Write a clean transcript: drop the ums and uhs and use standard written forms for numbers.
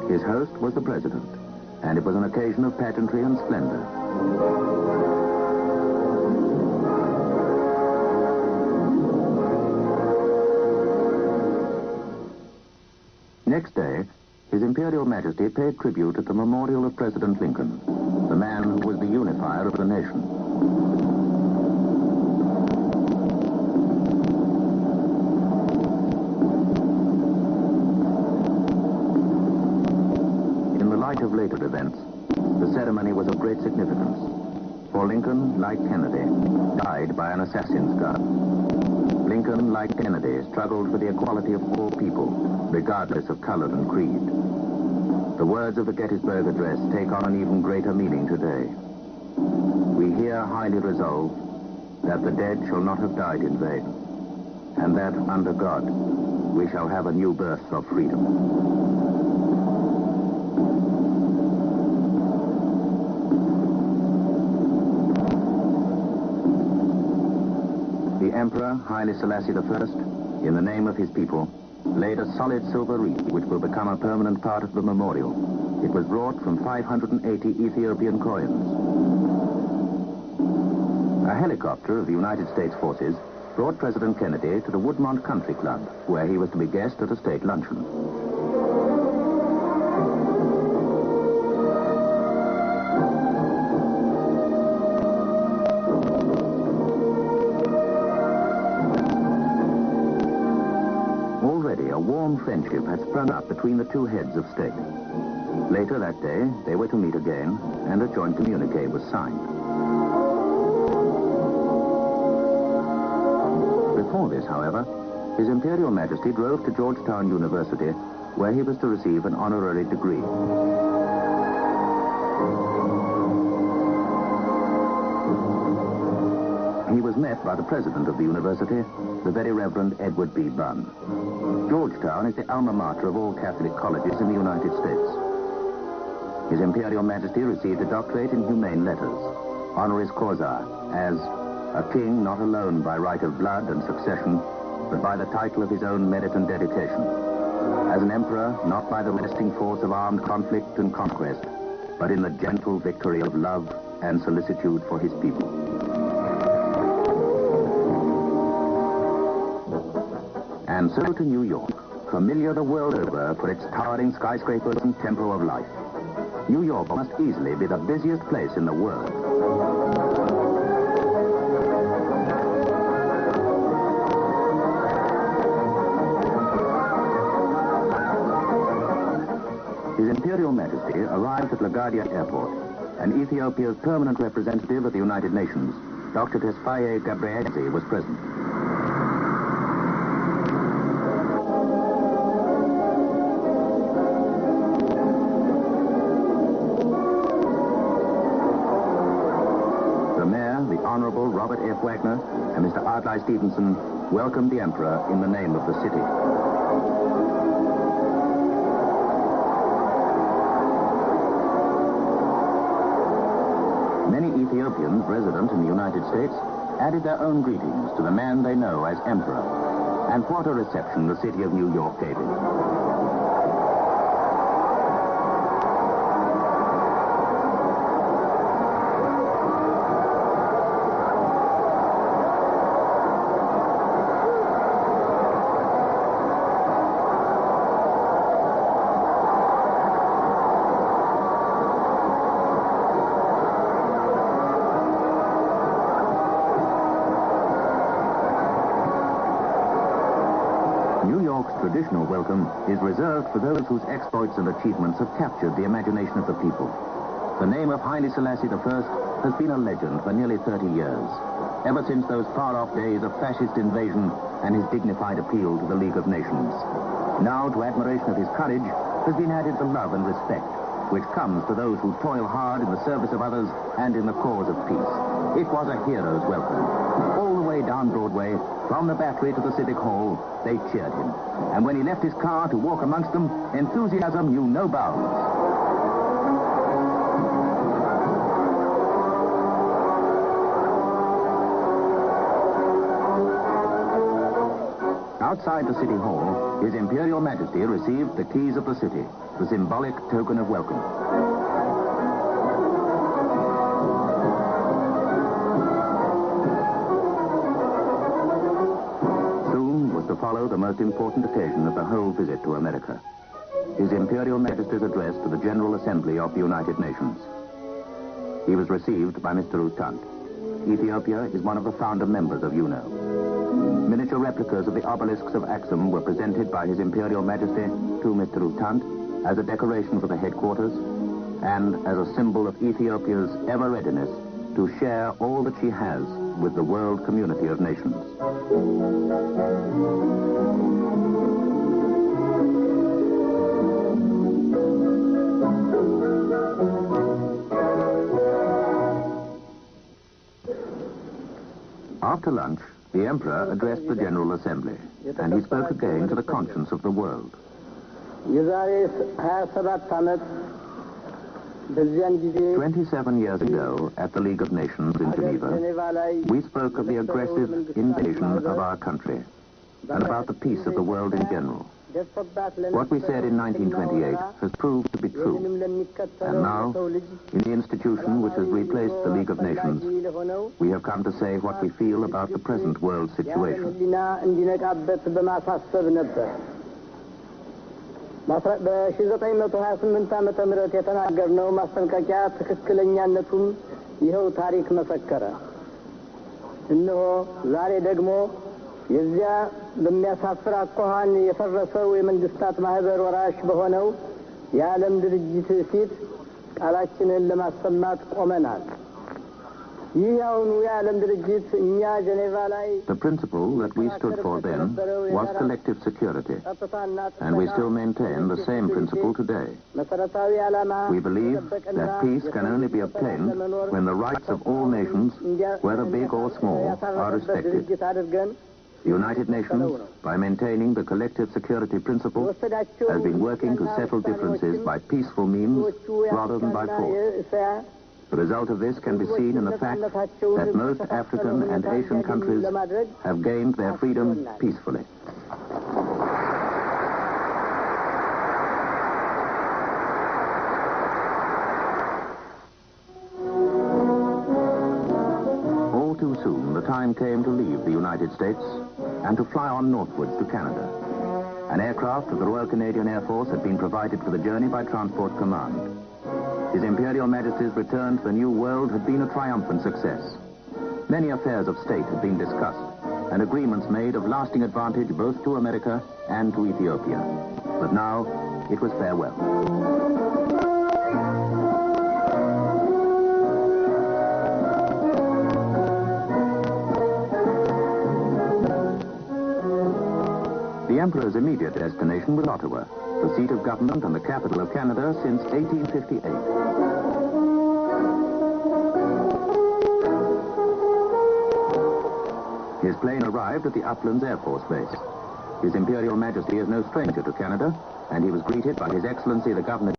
His host was the president, and it was an occasion of pageantry and splendor. Next day, His Imperial Majesty paid tribute at the memorial of President Lincoln, the man who was the unifier of the nation. In the light of later events, the ceremony was of great significance, for Lincoln, like Kennedy, died by an assassin's gun. Lincoln, like Kennedy, struggled for the equality of all people, regardless of color and creed. The words of the Gettysburg Address take on an even greater meaning today. We here highly resolve that the dead shall not have died in vain, and that, under God, we shall have a new birth of freedom. The Emperor, Haile Selassie I, in the name of his people, laid a solid silver wreath which will become a permanent part of the memorial. It was wrought from 580 Ethiopian coins. A helicopter of the United States Forces brought President Kennedy to the Woodmont Country Club, where he was to be guest at a state luncheon. A warm friendship had sprung up between the two heads of state. Later that day, they were to meet again, and a joint communique was signed. Before this, however, His Imperial Majesty drove to Georgetown University, where he was to receive an honorary degree. He was met by the president of the university, the Very Reverend Edward B. Bunn. Georgetown is the alma mater of all Catholic colleges in the United States. His Imperial Majesty received a doctorate in humane letters, honoris causa, as a king not alone by right of blood and succession, but by the title of his own merit and dedication, as an emperor not by the resting force of armed conflict and conquest, but in the gentle victory of love and solicitude for his people. And so to New York, familiar the world over for its towering skyscrapers and tempo of life. New York must easily be the busiest place in the world. His Imperial Majesty arrived at LaGuardia Airport, and Ethiopia's permanent representative at the United Nations, Dr. Tesfaye Ghebreyezu, was present. Honorable Robert F. Wagner and Mr. Ardley Stevenson welcomed the Emperor in the name of the city. Many Ethiopians resident in the United States added their own greetings to the man they know as Emperor. And what a reception the city of New York gave him. Traditional welcome is reserved for those whose exploits and achievements have captured the imagination of the people. The name of Haile Selassie I has been a legend for nearly 30 years, ever since those far-off days of fascist invasion and his dignified appeal to the League of Nations. Now, to admiration of his courage, has been added the love and respect which comes to those who toil hard in the service of others and in the cause of peace. It was a hero's welcome. All the way down Broadway, from the Battery to the Civic Hall, they cheered him. And when he left his car to walk amongst them, enthusiasm knew no bounds. Outside the City Hall, His Imperial Majesty received the keys of the city, the symbolic token of welcome. Soon was to follow the most important occasion of the whole visit to America, His Imperial Majesty's address to the General Assembly of the United Nations. He was received by Mr. U Thant. Ethiopia is one of the founder members of UNO. Miniature replicas of the obelisks of Axum were presented by His Imperial Majesty to Mr. U Thant as a decoration for the headquarters and as a symbol of Ethiopia's ever-readiness to share all that she has with the world community of nations. After lunch, the Emperor addressed the General Assembly, and he spoke again to the conscience of the world. 27 years ago, at the League of Nations in Geneva, we spoke of the aggressive invasion of our country and about the peace of the world in general. What we said in 1928 has proved to be true. And now, in the institution which has replaced the League of Nations, we have come to say what we feel about the present world situation. የዚያ በሚያሳፍር አኳኋን የፈረሰው የመንግስታት ማህበር ወራሽ በሆነው የዓለም ድርጅት ፊት ቃላችንን ለማሰማት ቆመናል። ይህ ያውኑ የዓለም ድርጅት እኛ ጀኔቫ ላይ The principle that we stood for then was collective security, and we still maintain the same principle today. We believe that peace can only be obtained when the rights of all nations, whether big or small, are respected. The United Nations, by maintaining the collective security principle, has been working to settle differences by peaceful means rather than by force. The result of this can be seen in the fact that most African and Asian countries have gained their freedom peacefully. Too soon, the time came to leave the United States and to fly on northwards to Canada. An aircraft of the Royal Canadian Air Force had been provided for the journey by Transport Command. His Imperial Majesty's return to the New World had been a triumphant success. Many affairs of state had been discussed and agreements made of lasting advantage both to America and to Ethiopia. But now, it was farewell. The Emperor's immediate destination was Ottawa, the seat of government and the capital of Canada since 1858. His plane arrived at the Uplands Air Force Base. His Imperial Majesty is no stranger to Canada, and he was greeted by His Excellency the Governor